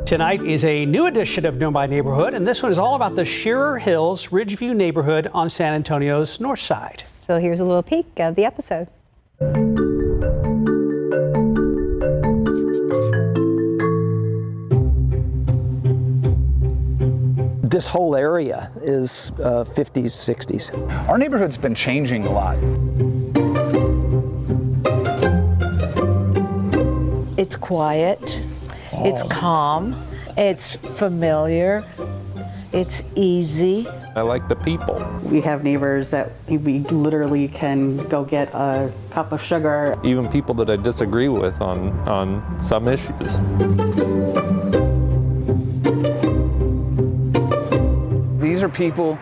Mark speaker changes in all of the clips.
Speaker 1: Tonight is a new edition of Know My Neighborhood, and this one is all about the Shearer Hills, Ridgeview neighborhood on San Antonio's north side.
Speaker 2: So here's a little peek of the episode.
Speaker 3: This whole area is 50s, 60s.
Speaker 4: Our neighborhood's been changing a lot.
Speaker 5: It's quiet, it's calm, it's familiar, it's easy.
Speaker 6: I like the people.
Speaker 7: We have neighbors that we literally can go get a cup of sugar.
Speaker 6: Even people that I disagree with on some issues.
Speaker 4: These are people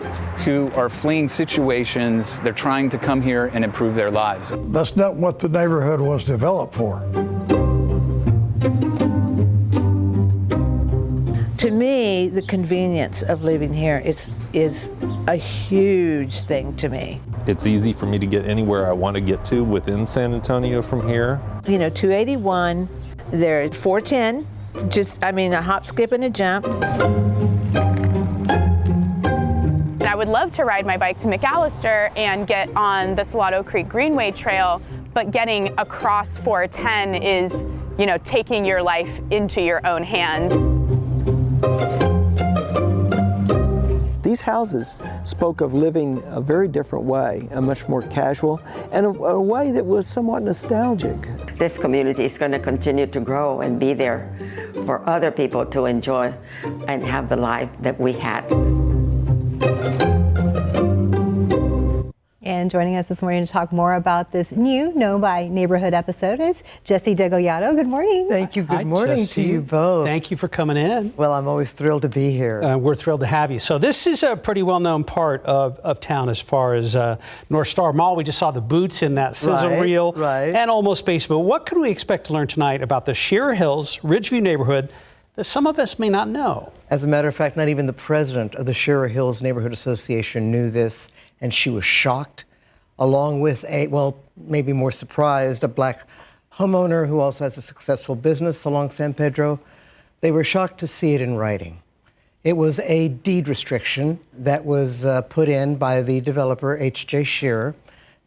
Speaker 4: who are fleeing situations. They're trying to come here and improve their lives.
Speaker 8: That's not what the neighborhood was developed for.
Speaker 5: To me, the convenience of living here is a huge thing to me.
Speaker 6: It's easy for me to get anywhere I want to get to within San Antonio from here.
Speaker 5: You know, 281, there's 410, a hop, skip, and a jump.
Speaker 9: I would love to ride my bike to McAllister and get on the Salado Creek Greenway Trail, but getting across 410 is, taking your life into your own hands.
Speaker 3: These houses spoke of living a very different way, a much more casual, and a way that was somewhat nostalgic.
Speaker 10: This community is going to continue to grow and be there for other people to enjoy and have the life that we had.
Speaker 2: And joining us this morning to talk more about this new Know My Neighborhood episode is Jesse Degollado. Good morning.
Speaker 11: Thank you. Good morning
Speaker 1: Jesse.
Speaker 11: to you both.
Speaker 1: Thank you for coming in.
Speaker 11: Well, I'm always thrilled to be here.
Speaker 1: We're thrilled to have you. So this is a pretty well-known part of town as far as North Star Mall. We just saw the boots in that sizzle reel and Almost Basement. What can we expect to learn tonight about the Shearer Hills, Ridgeview neighborhood that some of us may not know?
Speaker 11: As a matter of fact, not even the president of the Shearer Hills Neighborhood Association knew this, and she was shocked, along with maybe more surprised, a black homeowner who also has a successful business along San Pedro. They were shocked to see it in writing. It was a deed restriction that was put in by the developer, H.J. Shearer,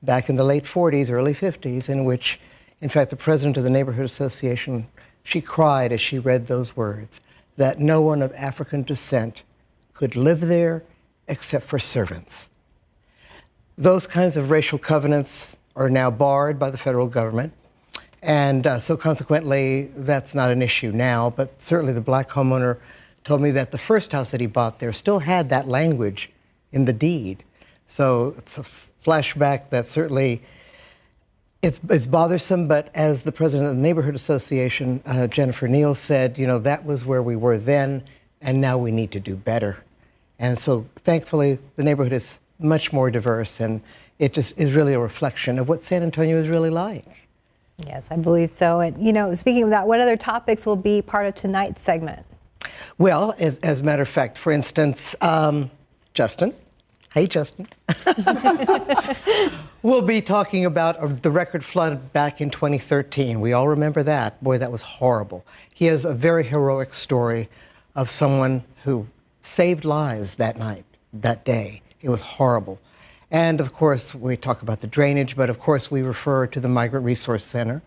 Speaker 11: back in the late 40s, early 50s, in which, in fact, the president of the Neighborhood Association, she cried as she read those words, that no one of African descent could live there except for servants. Those kinds of racial covenants are now barred by the federal government, and so consequently, that's not an issue now, but certainly the black homeowner told me that the first house that he bought there still had that language in the deed. So it's a flashback that certainly it's bothersome, but as the president of the Neighborhood Association, Jennifer Neal, said, that was where we were then, and now we need to do better. And so thankfully, the neighborhood is much more diverse, and it just is really a reflection of what San Antonio is really like.
Speaker 2: Yes, I believe so. And, speaking of that, what other topics will be part of tonight's segment?
Speaker 11: Well, as a matter of fact, for instance, Justin. Hey, Justin. We'll be talking about the record flood back in 2013. We all remember that. Boy, that was horrible. He has a very heroic story of someone who saved lives that night, that day. It was horrible. And of course, we talk about the drainage, but of course we refer to the Migrant Resource Center.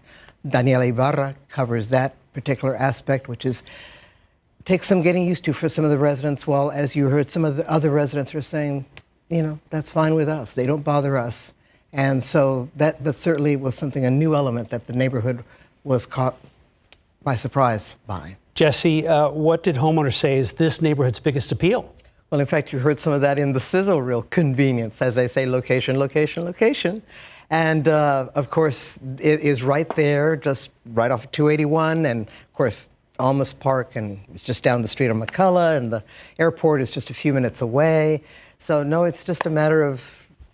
Speaker 11: Daniela Ibarra covers that particular aspect, which takes some getting used to for some of the residents, while, as you heard, some of the other residents are saying, that's fine with us. They don't bother us. And so that certainly was a new element that the neighborhood was caught by surprise by.
Speaker 1: Jesse, what did homeowners say is this neighborhood's biggest appeal?
Speaker 11: Well, in fact, you heard some of that in the sizzle reel. Convenience, as they say, location, location, location. And of course, it is right there, just right off of 281. And of course, Almas Park, and it's just down the street on McCullough, and the airport is just a few minutes away. So no, it's just a matter of,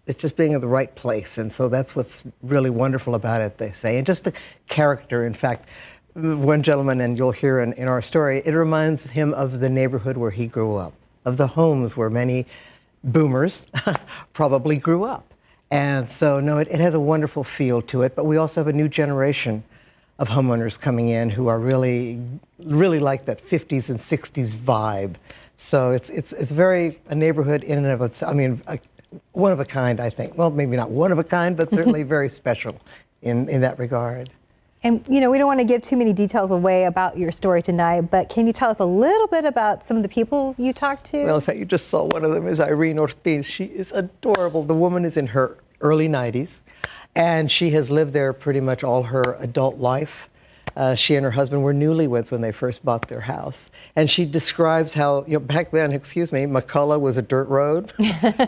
Speaker 11: it's just being in the right place. And so that's what's really wonderful about it, they say. And just the character, in fact, one gentleman, and you'll hear in our story, it reminds him of the neighborhood where he grew up, of the homes where many boomers probably grew up. And so, no, it has a wonderful feel to it, but we also have a new generation of homeowners coming in who are really like that 50s and 60s vibe. So it's very a neighborhood in and of itself. I mean, one of a kind, I think. Well, maybe not one of a kind, but certainly very special in that regard.
Speaker 2: And, we don't want to give too many details away about your story tonight, but can you tell us a little bit about some of the people you talked to?
Speaker 11: Well, in fact, you just saw one of them is Irene Ortiz. She is adorable. The woman is in her early 90s, and she has lived there pretty much all her adult life. She and her husband were newlyweds when they first bought their house. And she describes how, back then, McCullough was a dirt road.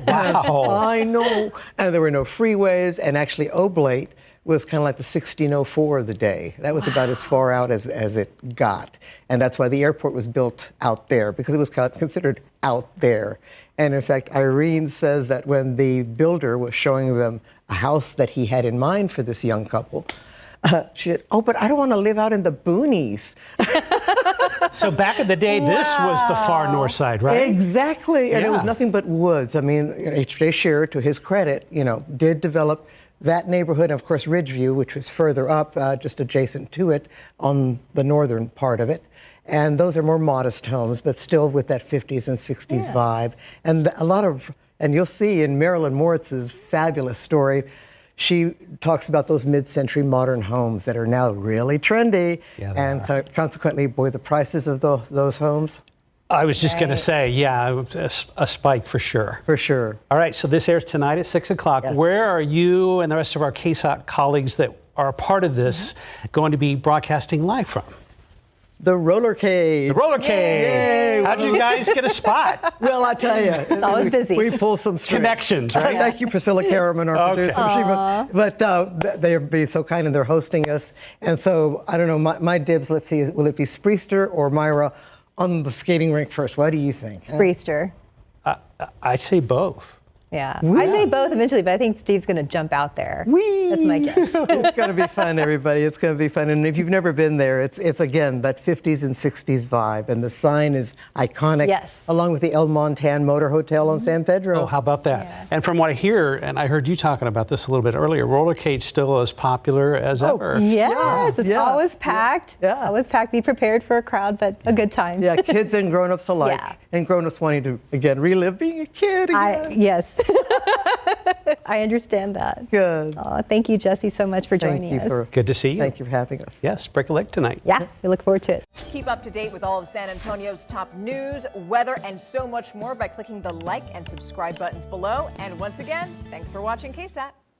Speaker 1: Wow.
Speaker 11: I know. And there were no freeways. And actually, Oblate was kind of like the 1604 of the day. That was about as far out as it got. And that's why the airport was built out there, because it was considered out there. And in fact, Irene says that when the builder was showing them a house that he had in mind for this young couple, she said, "Oh, but I don't want to live out in the boonies."
Speaker 1: So back in the day, this was the far north side, right?
Speaker 11: Exactly, and it was nothing but woods. I mean, H.J. Shearer, to his credit, did develop that neighborhood, and of course Ridgeview, which was further up, just adjacent to it, on the northern part of it. And those are more modest homes, but still with that 50s and 60s vibe. And and you'll see in Marilyn Moritz's fabulous story, she talks about those mid-century modern homes that are now really trendy.
Speaker 1: Yeah,
Speaker 11: and so consequently, boy, the prices of those homes.
Speaker 1: I was just going to say, a spike for sure.
Speaker 11: For sure.
Speaker 1: All right, so this airs tonight at 6 o'clock.
Speaker 11: Yes.
Speaker 1: Where are you and the rest of our KSOT colleagues that are a part of this going to be broadcasting live from?
Speaker 11: The Rollercade.
Speaker 1: The Rollercade.
Speaker 11: Yay.
Speaker 1: How'd you guys get a spot?
Speaker 11: Well, I tell you,
Speaker 2: it's always busy.
Speaker 11: We pull some strings.
Speaker 1: Connections, right?
Speaker 11: Thank you, Priscilla Karaman, our producer. But they're being so kind and they're hosting us. And so, I don't know, my dibs, let's see, will it be Spreester or Myra on the skating rink first? What do you think?
Speaker 2: Spreester.
Speaker 1: I say both.
Speaker 2: Yeah. I say both eventually, but I think Steve's going to jump out there. That's my guess.
Speaker 11: It's going to be fun, everybody. It's going to be fun. And if you've never been there, it's again, that 50s and 60s vibe. And the sign is iconic.
Speaker 2: Yes.
Speaker 11: Along with the El Montan Motor Hotel on San Pedro.
Speaker 1: Oh, how about that?
Speaker 2: Yeah.
Speaker 1: And from what I hear, and I heard you talking about this a little bit earlier, Rollercade's still as popular as ever.
Speaker 2: Yes, it's always packed.
Speaker 11: Yeah.
Speaker 2: Always packed. Be prepared for a crowd, but a good time.
Speaker 11: Yeah, kids and grown-ups alike.
Speaker 2: Yeah.
Speaker 11: And grown-ups wanting to, again, relive being a kid again.
Speaker 2: Yes. I understand that.
Speaker 11: Good.
Speaker 2: Thank you, Jesse, so much for joining us.
Speaker 1: Good to see you.
Speaker 11: Thank you for having us.
Speaker 1: Yes, break a leg tonight.
Speaker 2: Yeah, we look forward to it.
Speaker 12: Keep up to date with all of San Antonio's top news, weather, and so much more by clicking the like and subscribe buttons below. And once again, thanks for watching KSAT.